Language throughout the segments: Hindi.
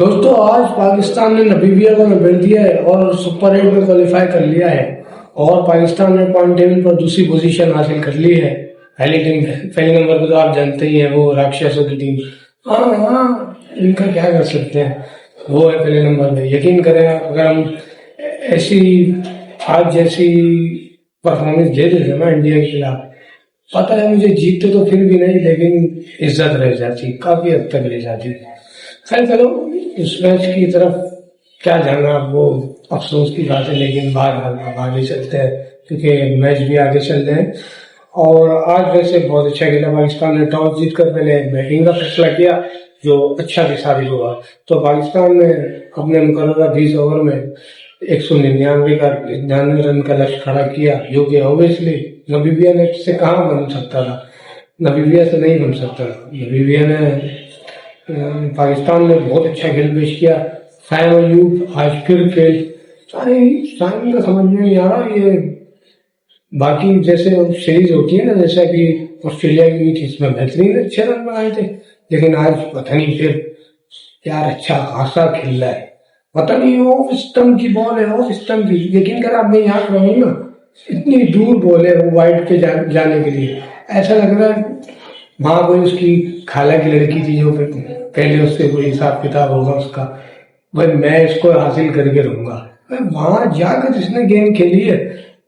दोस्तों आज पाकिस्तान ने नामीबिया को निबेड़ दिया है और सुपर 8 में क्वालिफाई कर लिया है और पाकिस्तान ने पॉइंट टेबल पर दूसरी पोजीशन हासिल कर ली है। पहली टीम पहले नंबर पर तो आप जानते ही हैं, वो राक्षसों की टीम। हाँ हाँ, इनका क्या कर सकते हैं, वो है पहले नंबर पे। यकीन करें, अगर हम ऐसी आज जैसी परफॉर्मेंस दे देते ना इंडिया के खिलाफ, पता है मुझे जीतते तो फिर भी नहीं, लेकिन इज्जत रह जाती, काफी हद तक ले जाती। खैर चलो, इस मैच की तरफ क्या जाना, वो अफसोस की बात है, लेकिन बाहर आगे चलते हैं क्योंकि मैच भी आगे चल रहे हैं। और आज वैसे बहुत अच्छा खेला पाकिस्तान ने। टॉस जीतकर पहले बैटिंग का फैसला किया, जो अच्छा भी साबित हुआ। तो पाकिस्तान ने अपने मुकर्ररा 20 ओवर में 199 रन का लक्ष्य खड़ा किया, जो कि ऑब्वियसली नामीबिया ने से कहाँ बन सकता था, नामीबिया से नहीं बन सकता। नामीबिया ने पाकिस्तान ने बहुत अच्छा खेल पेश किया। साइम अयूब आज फिर फेल। साइम का समझ में नहीं आ रहा, ये बाकी जैसे सीरीज होती है ना, जैसा कि ऑस्ट्रेलिया की हुई थी, इसमें बेहतरीन अच्छे रन बनाए थे, लेकिन आज पता नहीं फिर यार अच्छा खासा खेल रहा है। पता नहीं ऑफ स्टंप की बॉल है, ऑफ स्टंप की। यकीन कर, आप मैं यहाँ रहूँ ना, इतनी दूर बॉल है वो वाइड पे जाने के लिए। ऐसा लग रहा है वहां कोई उसकी खाला की लड़की थी, जो पहले उससे कोई हिसाब किताब होगा उसका, भाई मैं इसको हासिल करके रहूंगा। वहां जाकर जिसने गेंद खेली है,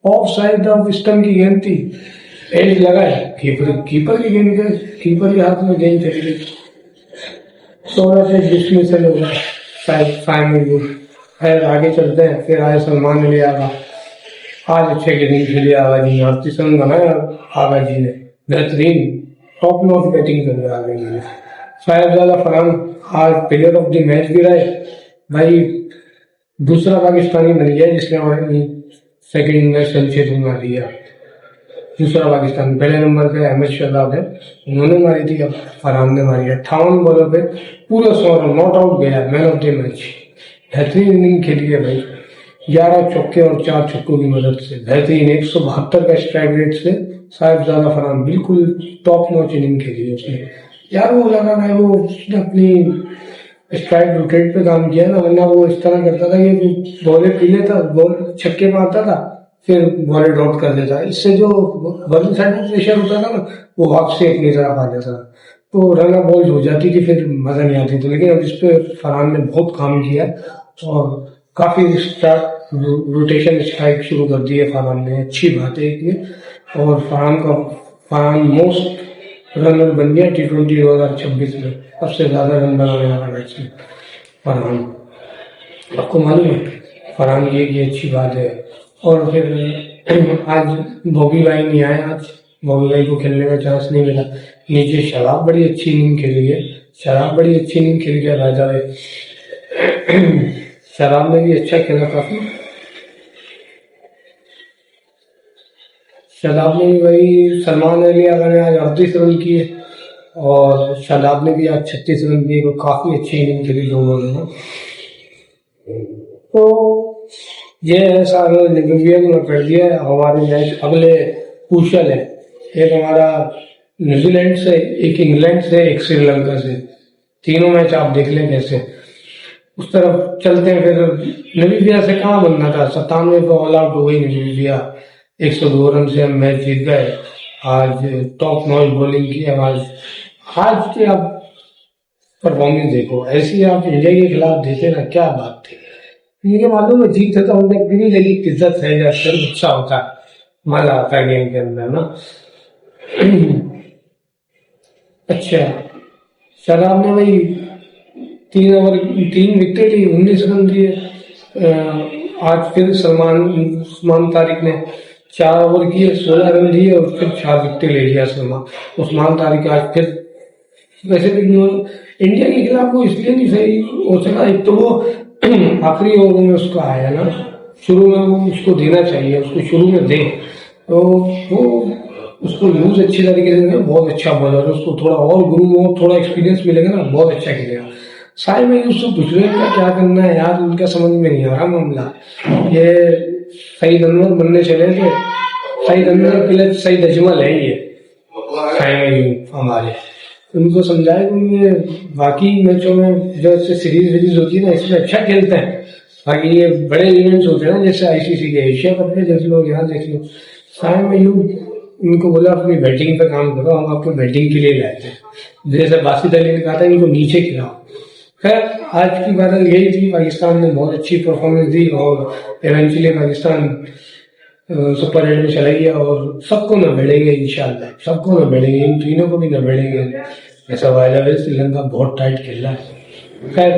ऑफ साइड ऑफ स्टंप की गेंद थी, एज लगा है, कीपर की गेंद के कीपर के हाथ में गेंद चली गई। 16 से डिसमिसल होगा शायद फाइनल। खैर आगे चलते हैं। फिर आए सलमान अली आगा, आज अच्छे गेंद खेली आगा जी ने, 38 रन बनाया आगा जी ने, बेहतरीन टॉप नॉच बैटिंग कर रहे आगे जी ने। साहिबजादा फरहान आज प्लेयर ऑफ द मैच भी रहे। भाई दूसरा पाकिस्तानी बन गया जिसने सेकंड में सेंचुरी मारी है। दूसरा पाकिस्तान, पहले नंबर पे अहमद शहजाद है, उन्होंने मारी थी, अब फरहान ने मारी है। 58 बॉलों पे पूरा 100 रन, नॉट आउट गया, मैन ऑफ द मैच। बेहतरीन इनिंग खेली है भाई, 11 चौके और 4 छक्कों की मदद से बेहतरीन 172 का स्ट्राइक रेट से साहिबजादा फरहान बिल्कुल टॉप नॉच इनिंग खेली है उसने। यार वो लगा है वो अपनी स्ट्राइक विकेट पे काम किया ना, वरना वो इस तरह करता था कि बॉले पी लेता, बॉल छक्के मारता था, फिर बॉले डॉट कर देता। इससे जो बॉलिंग साइड में प्रेशर होता था ना, वो वापसी अपनी तरफ आ जाता था, तो रन बॉल हो जाती थी, फिर मजा नहीं आती थी। लेकिन अब इस पे फरहान ने बहुत काम किया और काफी रोटेशन स्ट्राइक शुरू कर दी है फरहान ने, अच्छी बात है ये। और फरहान मोस्ट रनर बन गया T20 2026 में, सबसे ज्यादा रन बनाने वाला बैट्समैन फरहान। आपको मालूम है फरहान ये अच्छी बात है। और फिर आज बॉबी भाई नहीं आए, आज बॉबी भाई को खेलने का चांस नहीं मिला। नीचे शराब बड़ी अच्छी इनिंग खेली है, शराब बड़ी अच्छी इनिंग खेल गया राजा भाई। शराब ने भी अच्छा खेला काफी। शादाब ने भी वही, सलमान अली आगा ने आज 38 रन किए और शादाब ने भी आज 36 रन किए, काफी अच्छी इनिंग खेली दोनों ने। तो ये ऐसा नामीबिया ने कर दिया है। हमारे मैच अगले क्रूशल है, एक हमारा न्यूजीलैंड से, एक इंग्लैंड से, एक श्रीलंका से। तीनों मैच आप देख लें कैसे उस तरफ चलते हैं। फिर नामीबिया से कहाँ बनना था, 97 पे ऑल आउट हो गई नामीबिया, 102 रन से हम मैच जीत गए। आज टॉप नॉच बॉलिंग की आवाज। आज की आप परफॉर्मेंस देखो, ऐसी आप इंडिया के खिलाफ देते ना, क्या बात थी। मुझे मालूम है जीत तो हमने भी, लेकिन इज्जत है, जैसे अच्छा होता है, मजा आता है गेम के अंदर ना। अच्छा, शराब ने भाई 3 विकेट ली, 19 रन दिए। आज फिर उस्मान तारिक ने 4 ओवर किए, 16 रन दिए और फिर 4 विकेट ले लिया उस्मान तारिक। आज फिर वैसे भी इंडिया के खिलाफ वो इसलिए नहीं सही हो सका, एक तो वो आखिरी ओवर में उसका आया ना, शुरू में वो उसको देना चाहिए, उसको शुरू में दे, तो वो उसको यूज अच्छी तरीके से, बहुत अच्छा बॉलर है, उसको थोड़ा और ग्रूम हो, थोड़ा एक्सपीरियंस मिलेगा ना, बहुत अच्छा खेलेगा। साइड में यूसुफ गुजरेल का क्या करना है यार, उनका समझ में नहीं आ रहा मामला। ये सईद अनवर बनने चले थे, सईद अनवर के लिए सईद अजमल है ये हमारे। उनको समझाए कि ये बाकी मैचों में जो इससे सीरीज वीरीज होती है ना, इसमें अच्छा खेलते हैं। बाकी ये बड़े इवेंट्स होते हैं ना, जैसे आईसीसी के एशिया कप में देख लो, यहाँ देख लो, सारे में यूं इनको बोला अपनी बैटिंग पे काम करो, हम आपको बैटिंग के लिए लाए थे। जैसे बासित अली ने कहा था इनको नीचे खिलाओ। खैर आज की बात यही थी, पाकिस्तान ने बहुत अच्छी परफॉर्मेंस दी और इवेंचुअली पाकिस्तान सुपर 8 में चला गया और सबको न भिड़ेंगे इंशाल्लाह, सबको न भिड़ेंगे, इन तीनों को भी न भिड़ेंगे। ऐसा वायदा है, श्रीलंका बहुत टाइट खेल रहा है। खैर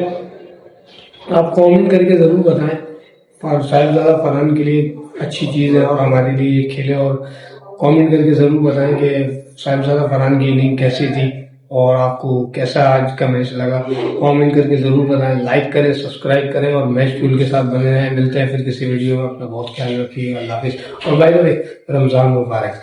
आप कमेंट करके ज़रूर बताएं, और साहिबजादा फरहान के लिए अच्छी चीज़ है और हमारे लिए ये खेले, और कमेंट करके ज़रूर बताएं कि साहिबजादा फरहान की इनिंग कैसी थी और आपको कैसा आज का मैच लगा। कमेंट करके ज़रूर बताएं, लाइक करें, सब्सक्राइब करें और मैच टूल के साथ बने रहें। मिलते हैं फिर किसी वीडियो में, अपना बहुत ख्याल रखिएगा, अल्लाह हाफिज़। और by the way Ramzan Mubarak.